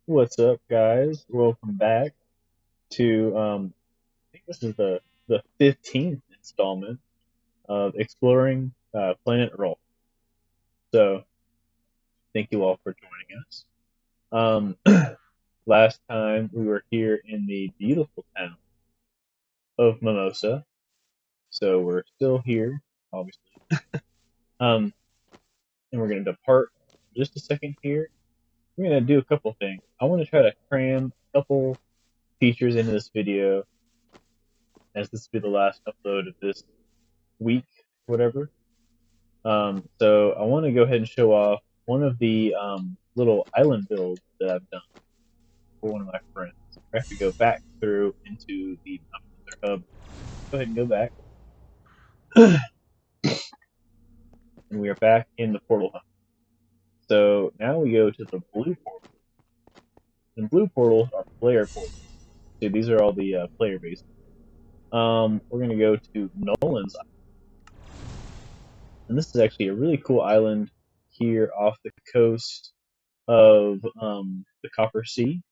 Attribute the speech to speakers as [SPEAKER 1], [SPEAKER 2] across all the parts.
[SPEAKER 1] What's up, guys? Welcome back to I think this is the 15th installment of exploring planet Earl. So thank you all for joining us. Last time we were here in the beautiful town of Mimosa, so we're still here, obviously. Um, and we're gonna depart in just a second here. We're gonna do a couple things. I want to try to cram a couple features into this video, as this will be the last upload of this week, whatever. So I want to go ahead and show off one of the little island builds that I've done for one of my friends. I have to go back through into the hub. Go ahead and go back. And we are back in the portal hub. So now we go to the blue portal. And blue portals are player portals. So these are all the player bases. We're going to go to Nolan's island. And this is actually a really cool island here off the coast of the Copper Sea.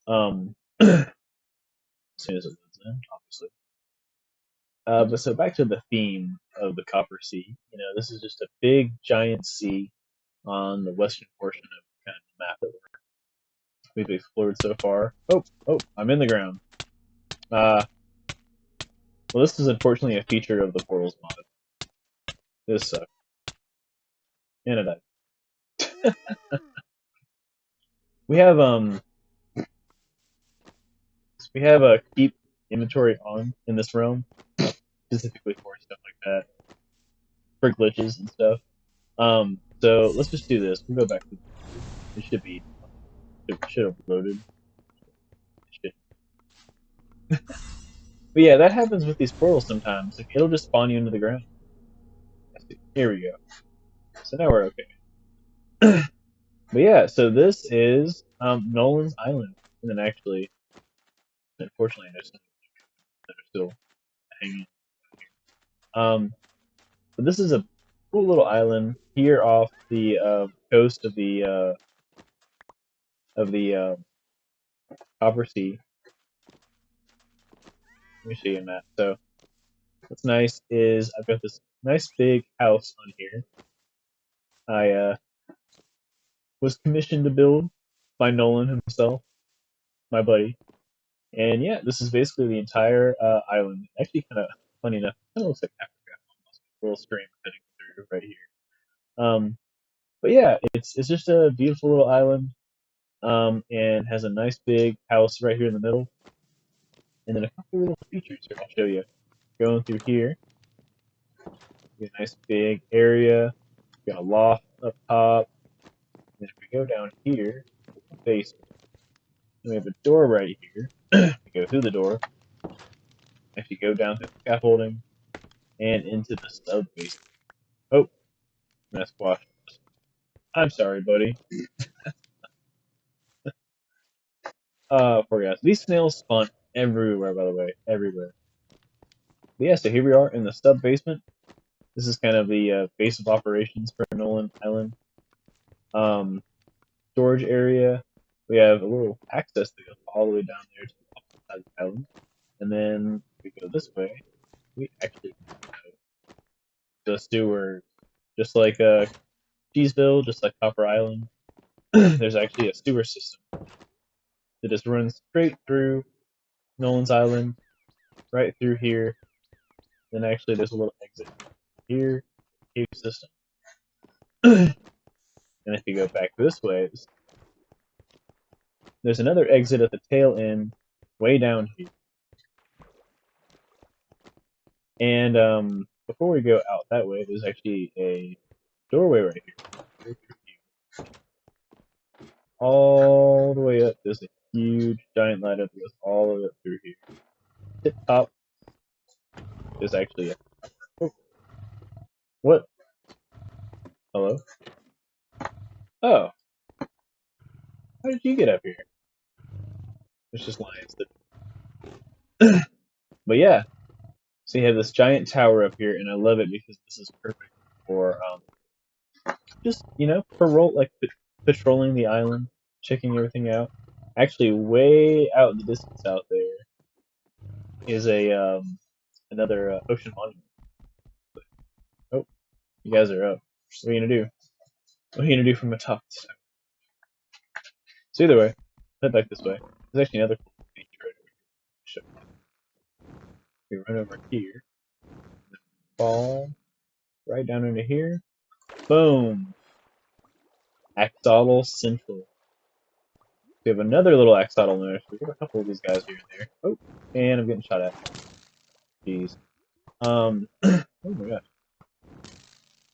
[SPEAKER 1] As soon as it loads in, obviously. But so back to the theme of the Copper Sea. This is just a big, giant sea on the western portion of kind of the map that we've explored so far. Oh, I'm in the ground. Well, this is unfortunately a feature of the Portals mod. This sucks. And it died. We have a keep inventory on in this realm, specifically for stuff like that, for glitches and stuff. So let's just do this. We'll go back to it. Should have loaded. But yeah, that happens with these portals sometimes. Like, it'll just spawn you into the ground. Here we go. So now we're okay. But yeah, so this is Nolan's Island. And then actually, unfortunately, there's some that are still hanging. But this is a cool little island here off the coast of the Copper Sea. Let me show you a map. So what's nice is I've got this nice big house on here. I was commissioned to build by Nolan himself, my buddy. And yeah, this is basically the entire island. Actually, kind of funny enough, kind of looks like Africa almost. A little stream cutting through right here. But yeah, it's just a beautiful little island, and has a nice big house right here in the middle, and then a couple little features here I'll show you. Going through here, a nice big area. Got a loft up top. And if we go down here, basement, we have a door right here. We go through the door. If you go down through the scaffolding and into the sub basement. Oh, that's squashed. I'm sorry, buddy. Poor guys. These snails spawn everywhere, by the way, everywhere. But yeah, so here we are in the sub basement. This is kind of the base of operations for Nolan Island. Storage area. We have a little access that goes all the way down there to the opposite side of the island. And then if we go this way, we actually go to sewers. Just like Cheeseville, just like Copper Island, there's actually a sewer system that just runs straight through Nolan's Island, right through here. Then actually there's a little exit here, cave system. And if you go back this way, there's another exit at the tail end, way down here. And before we go out that way, there's actually a doorway right here. All the way up, there's a huge giant light up that goes all the way up through here. Tip top, there's actually a... Oh. What? Hello? Oh. How did you get up here? There's just lions that... But yeah, so you have this giant tower up here, and I love it because this is perfect for just, for patrolling the island. checking everything out. Actually, way out in the distance out there is a another ocean monument. Oh, you guys are up. What are you gonna do? What are you gonna do from atop this? So either way, head back this way. There's actually another cool feature right over here. We run over here, fall right down into here. Boom! Axolotl Central. We have another little axolotl nursery. We have a couple of these guys here and there. Oh, and I'm getting shot at. Jeez. Oh my gosh.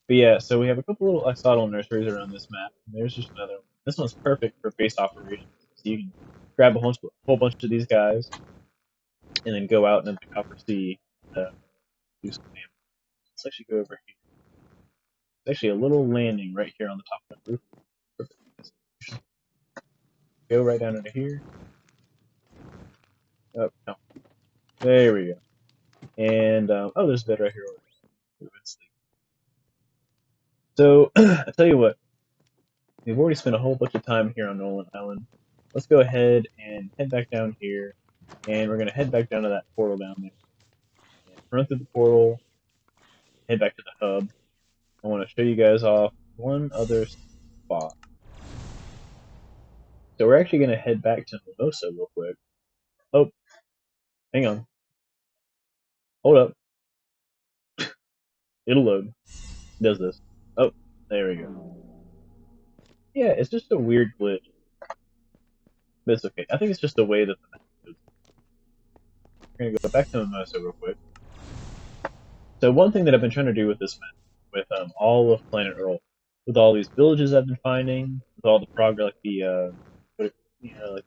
[SPEAKER 1] But yeah, so we have a couple little axolotl nurseries around this map. And there's just another one. This one's perfect for base operations. So you can grab a whole bunch of these guys and then go out into the Copper Sea and do some damage. Let's actually go over here. There's actually a little landing right here on the top of the roof. Perfect. Go right down into here. Oh, no. There we go. And, oh, there's a bed right here. So, I tell you what, we've already spent a whole bunch of time here on Nolan Island. Let's go ahead and head back down here, and we're going to head back down to that portal down there. And run through the portal, head back to the hub. I want to show you guys off one other spot. So we're actually going to head back to Mimosa real quick. Oh, hang on. Hold up. It'll load. It does this. Oh, there we go. Yeah, it's just a weird glitch. But it's okay. I think it's just the way that the map is. We're going to go back to Mimosa real quick. So one thing that I've been trying to do with this map, with all of Planet Earl, with all these villages I've been finding, with all the progress, like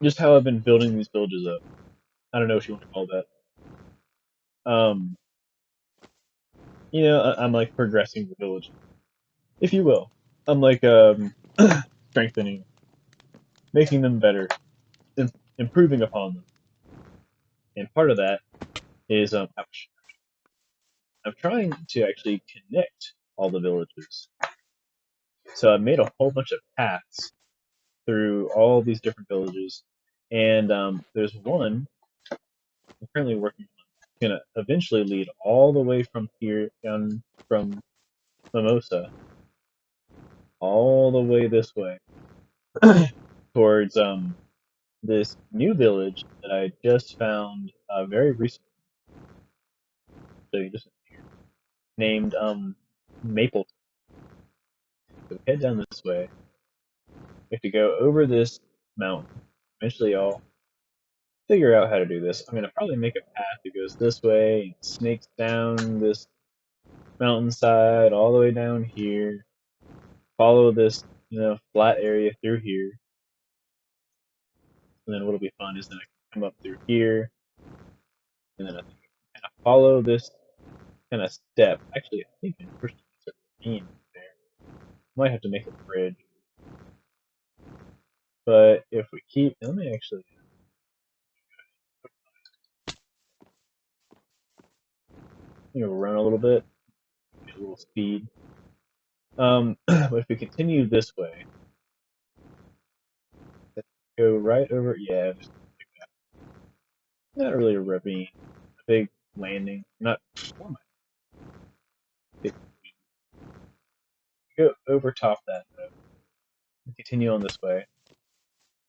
[SPEAKER 1] just how I've been building these villages up. I don't know what you want to call that. I'm like progressing the village, if you will. I'm like strengthening, making them better, improving upon them. And part of that is ouch. I'm trying to actually connect all the villages. So I've made a whole bunch of paths through all these different villages, and there's one I'm currently working on. It's gonna eventually lead all the way from here down from Mimosa, all the way this way towards this new village that I just found very recently. So you just named Mapleton. So head down this way. We have to go over this mountain. Eventually, I'll figure out how to do this. I'm gonna probably make a path that goes this way and snakes down this mountainside all the way down here. Follow this, flat area through here. And then what'll be fun is then I can come up through here, and then I think I kind of follow this kind of step. Actually, I think I first it's a ravine there. Might have to make a bridge. But if we keep, let me actually. Run a little bit, get a little speed. But if we continue this way, go right over. Yeah, just like that. Not really a ravine, a big landing. Not. What am I? Go over top that though. And continue on this way.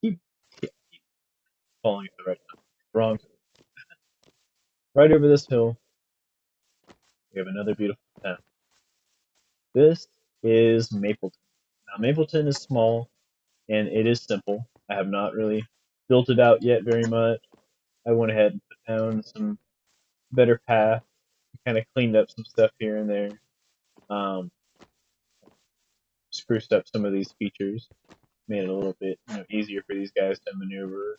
[SPEAKER 1] Keep, keep falling at the right time. Wrong. Right over this hill, we have another beautiful town. This is Mapleton. Now, Mapleton is small and it is simple. I have not really built it out yet very much. I went ahead and put down some better path, kind of cleaned up some stuff here and there, um, spruced up some of these features, made it a little bit easier for these guys to maneuver.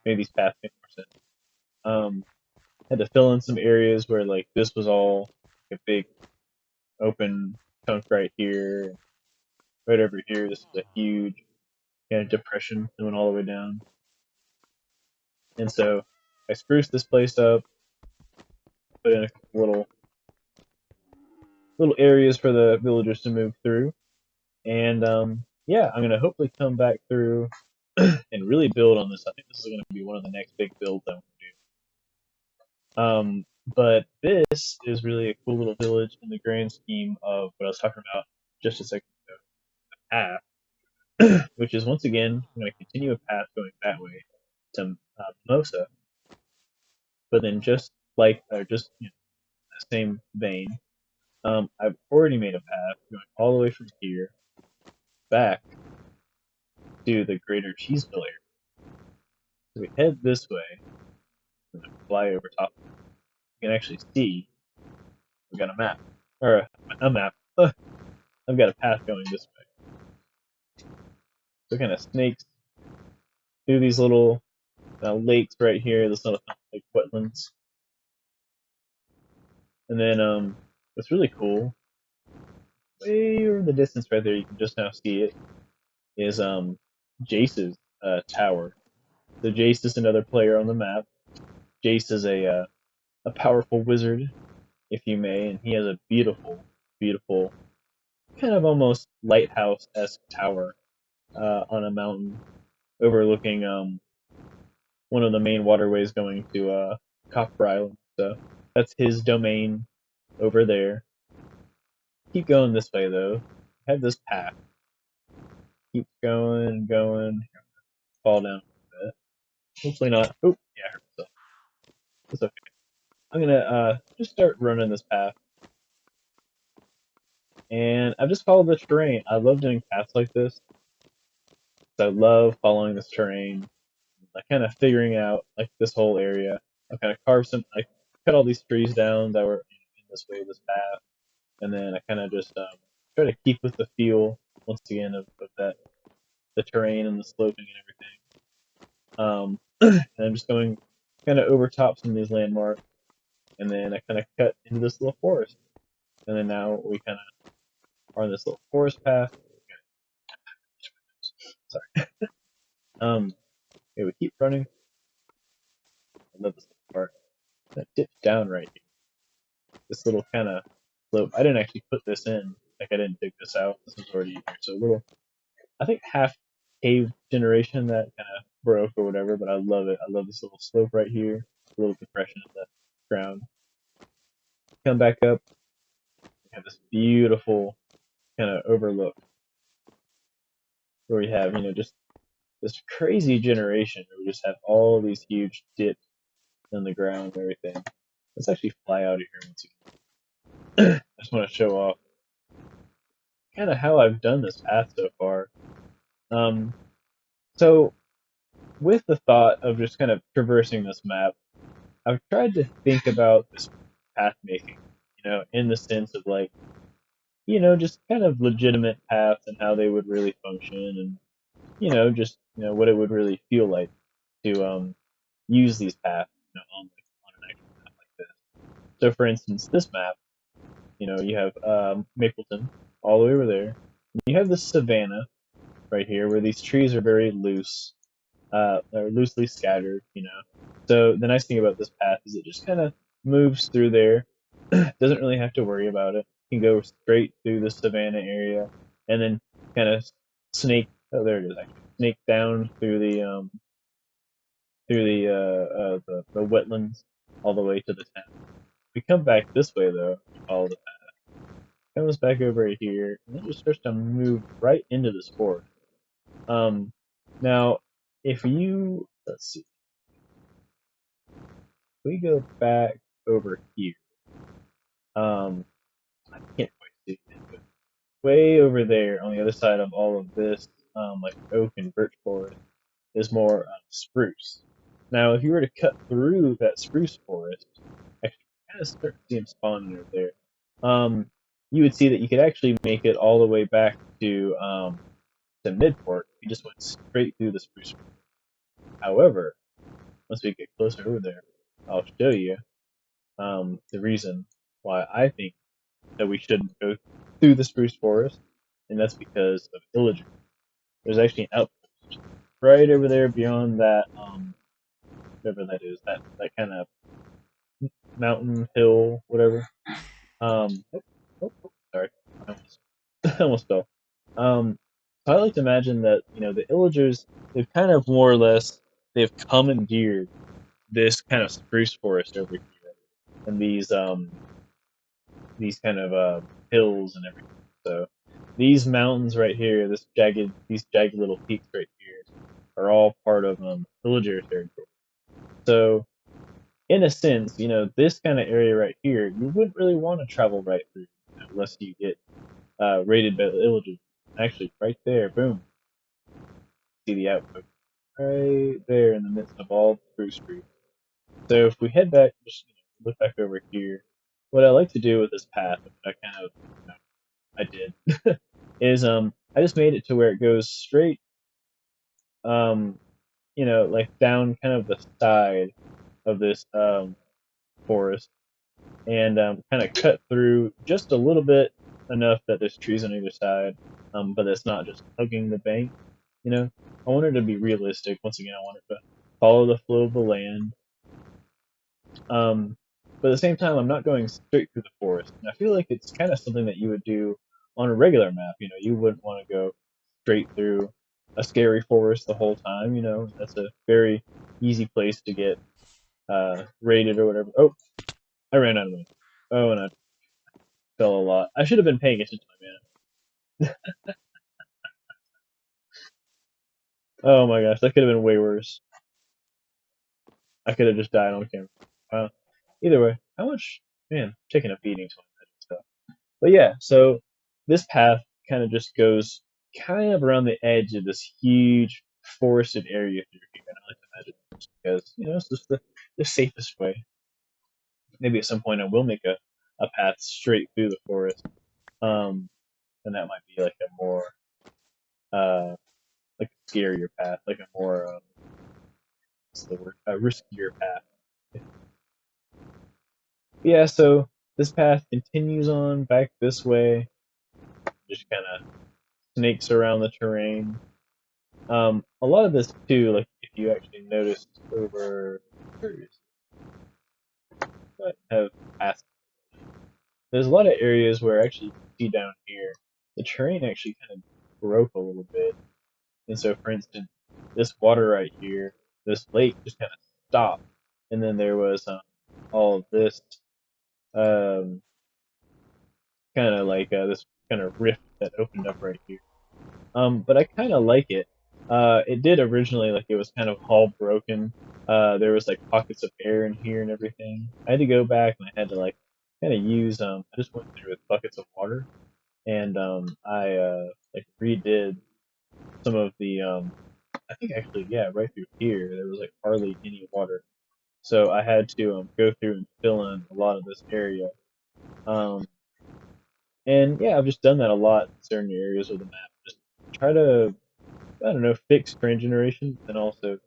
[SPEAKER 1] Made these paths make more sense. Had to fill in some areas where like this was all a big open chunk right here. Right over here, this is a huge kind of depression that went all the way down. And so I spruced this place up, put in a couple little areas for the villagers to move through. And yeah, I'm gonna hopefully come back through and really build on this. I think this is gonna be one of the next big builds I'm gonna do. But this is really a cool little village in the grand scheme of what I was talking about just a second ago. Path, which is once again I'm gonna continue a path going that way to Mimosa, but then just like or just the same vein, I've already made a path going all the way from here back to the greater Cheeseville area. So we head this way, and fly over top. You can actually see we've got a map or a map. I've got a path going this way. So it kind of snakes through these little lakes right here. This little like wetlands, and then what's really cool, way over in the distance right there, you can just now see it, is Jace's tower. So Jace is another player on the map. Jace is a powerful wizard, if you may, and he has a beautiful, beautiful, kind of almost lighthouse-esque tower on a mountain overlooking one of the main waterways going to Copper Island. So that's his domain over there. Keep going this way though. Have this path. Keep going and going. Fall down a bit. Hopefully not. Oh, yeah, I hurt myself. It's okay. I'm gonna just start running this path. And I've just followed the terrain. I love doing paths like this. I love following this terrain, like kind of figuring out like this whole area. I kind of carved some, I cut all these trees down that were in this way, this path, and then I kind of just try to keep with the feel once again of that the terrain and the sloping and everything. And I'm just going kind of over top some of these landmarks, and then I kind of cut into this little forest, and then now we kind of are on this little forest path. Sorry. Okay, we keep running. I love this part. That dips down right here. This little kind of slope. I didn't actually put this in. Like I didn't dig this out. This was already here. So a little, I think half cave generation that kind of broke or whatever. But I love it. I love this little slope right here. A little depression in the ground. Come back up. We have this beautiful kind of overlook where we have just this crazy generation where we just have all these huge dips in the ground and everything. Let's actually fly out of here once again. I just want to show off kind of how I've done this path so far. Um, so with the thought of just kind of traversing this map, I've tried to think about this path making, in the sense of like, just kind of legitimate paths and how they would really function and, just, what it would really feel like to use these paths, on an actual map like this. So for instance, this map, you have Mapleton all the way over there. You have the savannah right here where these trees are very loose, or loosely scattered, So the nice thing about this path is it just kind of moves through there. Doesn't really have to worry about it. You can go straight through the savannah area and then kind of snake. Oh, there it is. Actually, snake down through the wetlands all the way to the town. We come back this way though. Follow the path. Comes back over here and then just starts to move right into this forest. Um, now, if you let's see, we go back over here. I can't quite see it, but way over there on the other side of all of this, like oak and birch forest, is more spruce. Now, if you were to cut through that spruce forest, actually, kind of start to see them spawning over there. You would see that you could actually make it all the way back to Midport. You just went straight through the spruce forest. However, once we get closer over there, I'll show you the reason why I think that we shouldn't go through the spruce forest, and that's because of Illager. There's actually an outpost right over there beyond that, whatever that is, that kind of mountain, hill, whatever. Oh, sorry, I almost, I almost fell. Um, so I like to imagine that the Illagers, they've kind of more or less they've commandeered this kind of spruce forest over here and these kind of hills and everything. So these mountains right here, these jagged little peaks right here, are all part of villager territory. So in a sense, this kind of area right here, you wouldn't really want to travel right through unless you get raided by the villagers. Actually, right there, boom, see the outpost right there in the midst of all the spruce trees. So if we head back, just look back over here. What I like to do with this path, which I kind of I did, is I just made it to where it goes straight um like down kind of the side of this forest and kind of cut through just a little bit enough that there's trees on either side, but it's not just hugging the bank. You know, I wanted to be realistic. Once again, I wanted to follow the flow of the land. But at the same time, I'm not going straight through the forest. And I feel like it's kind of something that you would do on a regular map. You wouldn't want to go straight through a scary forest the whole time. That's a very easy place to get raided or whatever. Oh, I ran out of money. Oh, and I fell a lot. I should have been paying attention to my mana. Oh my gosh, that could have been way worse. I could have just died on camera. Wow. Either way, how much? Man, taking a beating to imagine stuff. But yeah, so this path kind of just goes kind of around the edge of this huge forested area through here. And I like to imagine just because, it's just the safest way. Maybe at some point I will make a path straight through the forest. Um, and that might be like a more uh like a scarier path, like a more what's the word? A riskier path. Yeah, so this path continues on back this way, just kind of snakes around the terrain. A lot of this too, like if you actually noticed over what have passed, there's a lot of areas where actually you can see down here, the terrain actually kind of broke a little bit. And so, for instance, this water right here, this lake just kind of stopped, and then there was all of this um, kind of like this kind of rift that opened up right here. But I kind of like it. It did originally like it was kind of all broken. There was like pockets of air in here and everything. I had to go back and I had to like kind of use I just went through with buckets of water and I like redid some of the I think actually yeah right through here there was like hardly any water. So I had to go through and fill in a lot of this area. Um, and yeah, I've just done that a lot in certain areas of the map. Just try to I don't know, fix terrain generation and also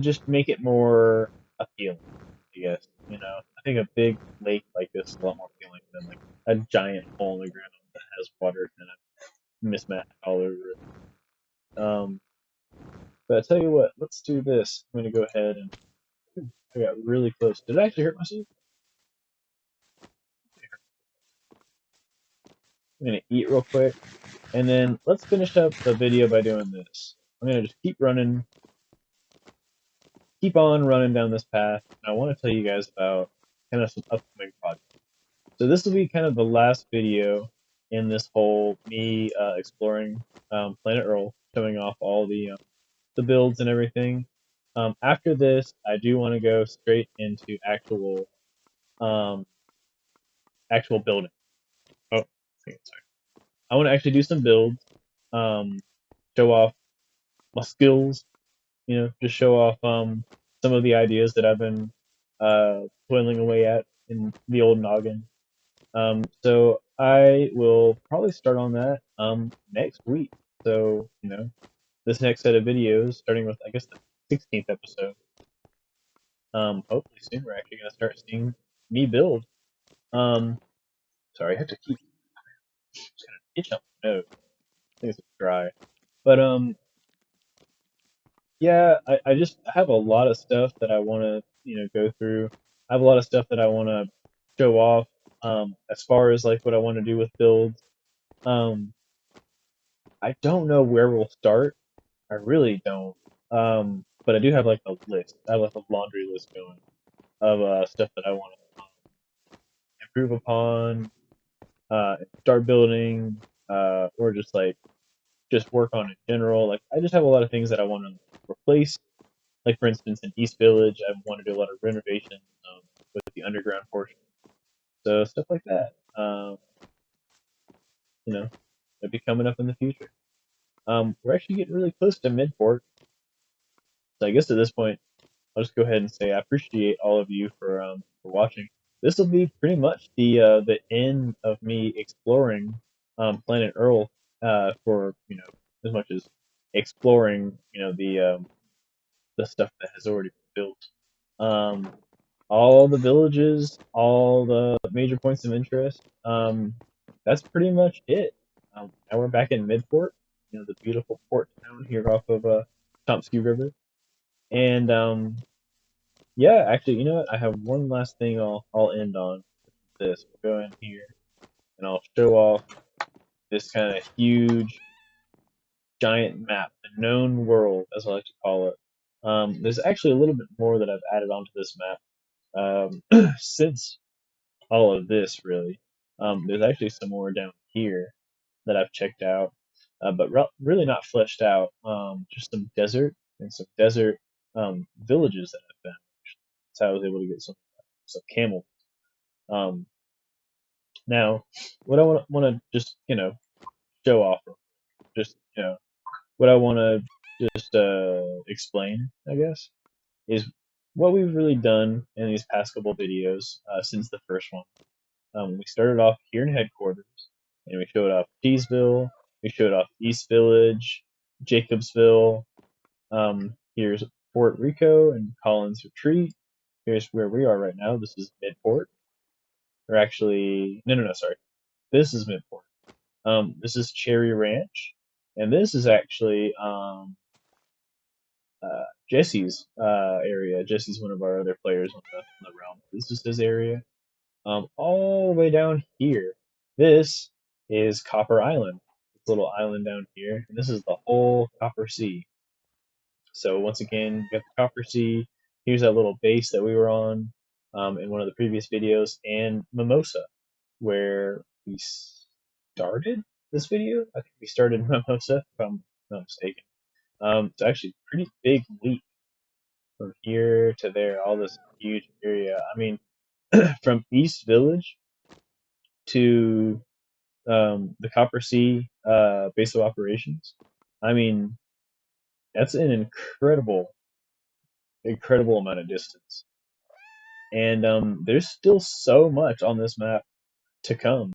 [SPEAKER 1] just make it more appealing, I guess. I think a big lake like this is a lot more appealing than like a giant hole in the ground that has water kind of mismatched all over it. But I tell you what, let's do this. I'm gonna go ahead and I got really close. Did I actually hurt myself? I'm gonna eat real quick, and then let's finish up the video by doing this. I'm gonna just keep on running down this path, and I want to tell you guys about kind of some upcoming projects. So this will be kind of the last video in this whole me exploring Planet Earl, showing off all the builds and everything. After this, I do want to go straight into um, actual building. Oh, sorry. I want to actually do some builds, um, show off my skills. Just show off some of the ideas that I've been toiling away at in the old noggin. So I will probably start on that next week. So, this next set of videos, starting with I guess the 16th episode. Hopefully soon we're actually gonna start seeing me build. Um, sorry, I have to keep just kind of itch on my nose. I think it's dry. But yeah, I just have a lot of stuff that I want to go through. I have a lot of stuff that I want to show off. As far as like what I want to do with builds. Um, I don't know where we'll start. I really don't. But I do have like a list. I have like a laundry list going of stuff that I want to improve upon, start building, or just like just work on in general. Like I just have a lot of things that I want to replace. Like for instance, in East Village, I want to do a lot of renovations with the underground portion. So stuff like that. You know, it'll be coming up in the future. We're actually getting really close to Midport. So I guess at this point, I'll just go ahead and say I appreciate all of you for watching. This will be pretty much the end of me exploring Planet Earl for as much as exploring the stuff that has already been built. Um, all the villages, all the major points of interest. That's pretty much it. Now we're back in Midport, the beautiful port town here off of Tomsky River, and yeah, actually, you know what? I have one last thing I'll end on with this. We'll go in here and I'll show off this kind of huge giant map, the known world, as I like to call it. There's actually a little bit more that I've added onto this map since all of this, really. There's actually some more down here that I've checked out, but really not fleshed out. Just some desert and some desert villages that I've found. That's how I was able to get some camels. Um, Now, what I want to just show off, just what I want to just explain, I guess, is what we've really done in these past couple videos since the first one. We started off here in headquarters, and we showed off Cheeseville, we showed off East Village, Jacobsville. Here's Fort Rico and Collins Retreat. Here's where we are right now. This is Midport. Or actually, no, sorry. This is Midport. This is Cherry Ranch, and this is actually Jesse's area. Jesse's one of our other players on the realm. This is his area. All the way down here, this is Copper Island. This little island down here, and this is the whole Copper Sea. So once again, you got the Copper Sea. Here's that little base that we were on in one of the previous videos, and Mimosa, where we started this video. I think we started Mimosa, if I'm not mistaken. It's actually a pretty big leap from here to there, all this huge area. I mean, from East Village to the Copper Sea base of operations. I mean, that's an incredible amount of distance. And there's still so much on this map to come.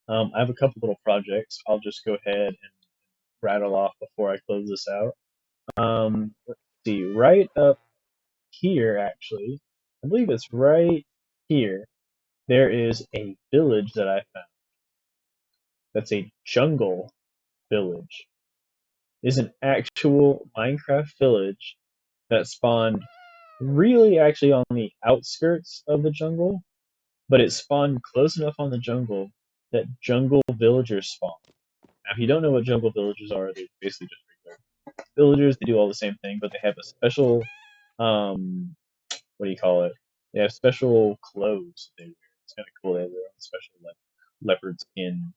[SPEAKER 1] I have a couple little projects. I'll just go ahead and rattle off before I close this out. Let's see, right up here, actually, I believe it's right here, there is a village that I found. That's a jungle village. It's an actual Minecraft village that spawned really actually on the outskirts of the jungle, but it spawned close enough on the jungle that jungle villagers spawn. Now, if you don't know what jungle villagers are, they're basically just regular villagers. They do all the same thing, but they have a special, what do you call it? They have special clothes that they wear. It's kind of cool. They have their own special like leopard skin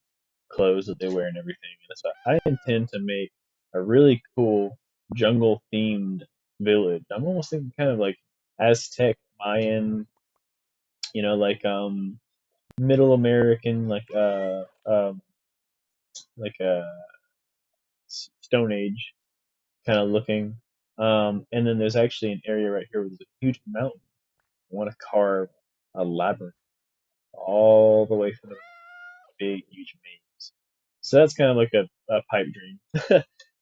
[SPEAKER 1] clothes that they wear and everything. And so I intend to make a really cool jungle themed village. I'm almost thinking kind of like Aztec, Mayan, like Middle American, like Stone Age kind of looking. And then there's actually an area right here where there's a huge mountain. I want to carve a labyrinth all the way from the big, huge maze. So that's kind of like a pipe dream.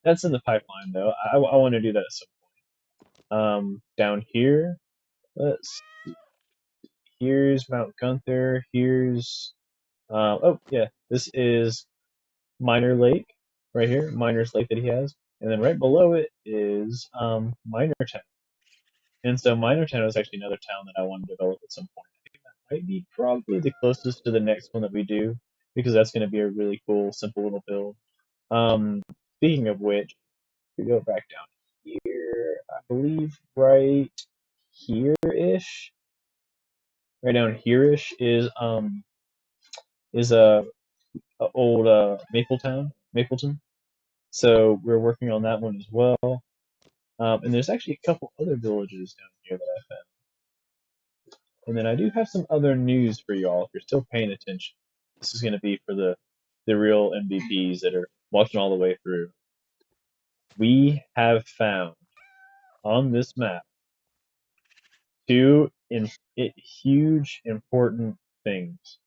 [SPEAKER 1] That's in the pipeline, though. I want to do that at some point. Down here, let's see. Here's Mount Gunther. Here's oh yeah, this is Miner Lake right here. Miner's Lake that he has, and then right below it is Miner Town. And so Miner Town is actually another town that I want to develop at some point. I think that might be probably the closest to the next one that we do because that's going to be a really cool, simple little build. speaking of which, we go back down here. I believe right here-ish. Right down here-ish is a old Mapleton. So we're working on that one as well. And there's actually a couple other villages down here that I found. And then I do have some other news for y'all if you're still paying attention. This is going to be for the real MVPs that are watching all the way through. We have found on this map two huge important things.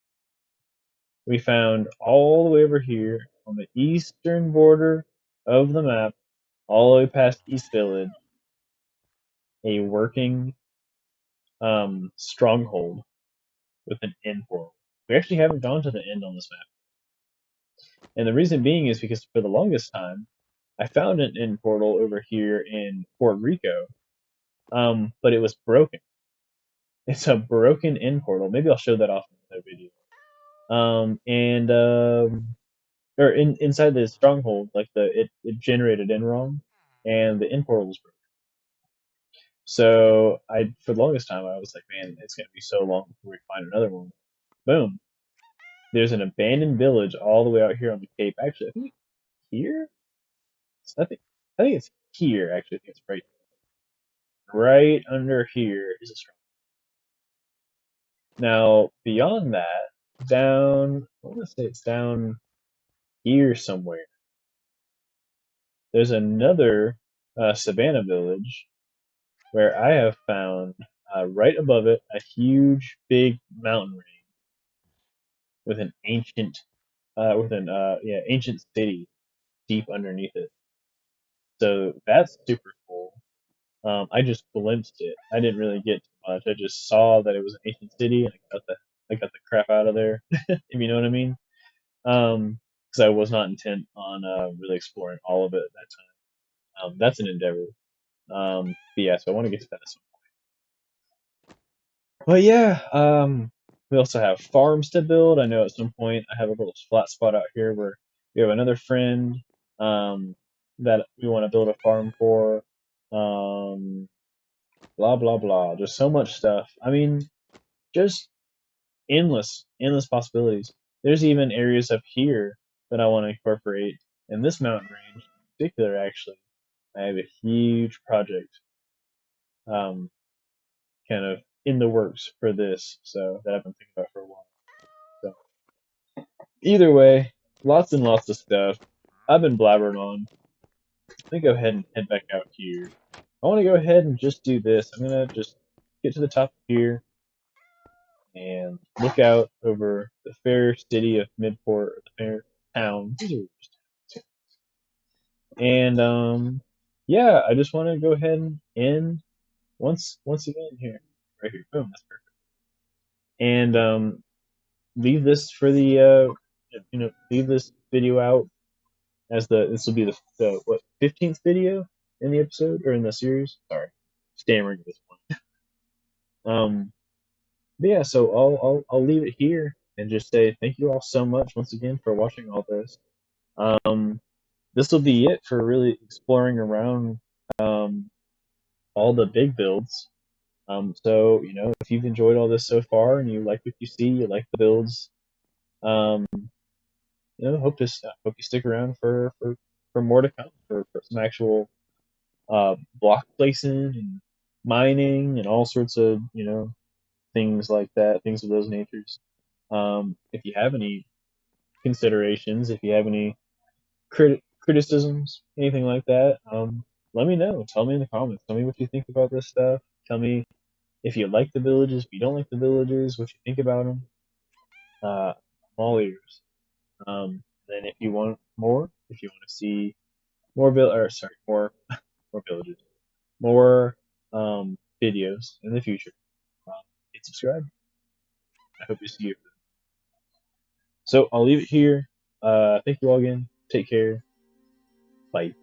[SPEAKER 1] We found all the way over here on the eastern border of the map, all the way past East Village, a working stronghold with an end portal. We actually haven't gone to the end on this map. And the reason being is because for the longest time, I found an end portal over here in Puerto Rico, but it was broken. It's a broken end portal. Maybe I'll show that off in another video. Or inside the stronghold, like it generated in wrong, and the end portal was broken. So for the longest time, I was like, man, it's gonna be so long before we find another one. Boom. There's an abandoned village all the way out here on the cape. Actually, I think here. I think it's here. Actually, I think it's right under here is a stronghold. Now beyond that, down, I want to say it's down here somewhere. There's another savannah village where I have found right above it a huge, big mountain range with an ancient, ancient city deep underneath it. So that's super cool. I just glimpsed it. I didn't really get too much. I just saw that it was an ancient city, and I got the crap out of there. If you know what I mean. Because I was not intent on really exploring all of it at that time. That's an endeavor. But yeah, so I want to get to that at some point. But yeah, we also have farms to build. I know at some point I have a little flat spot out here where we have another friend that we want to build a farm for. Blah blah blah. There's so much stuff. I mean, just endless possibilities. There's even areas up here that I want to incorporate in this mountain range in particular. Actually, I have a huge project, kind of in the works for this, so that I've been thinking about for a while. So either way, lots and lots of stuff. I've been blabbering on. Let me go ahead and head back out here. I want to go ahead and just do this. I'm gonna just get to the top here and look out over the fair city of Midport, or the fair town. And yeah, I just want to go ahead and end once again here, right here. Boom, that's perfect. And leave this for the leave this video out as this will be the what 15th video in the episode or in the series. Sorry, stammering at this point. But yeah, so I'll leave it here and just say thank you all so much once again for watching all this. This will be it for really exploring around all the big builds. So if you've enjoyed all this so far and you like what you see, you like the builds, hope you stick around for more to come for some actual block placing and mining and all sorts of things like that, things of those natures. If you have any considerations, if you have any criticisms, anything like that, let me know. Tell me in the comments. Tell me what you think about this stuff. Tell me if you like the villages, if you don't like the villages, what you think about them. I'm all ears. Then if you want more, if you want to see more more villages, more videos in the future, hit subscribe. I hope to see you. So I'll leave it here. Thank you all again. Take care. Bye.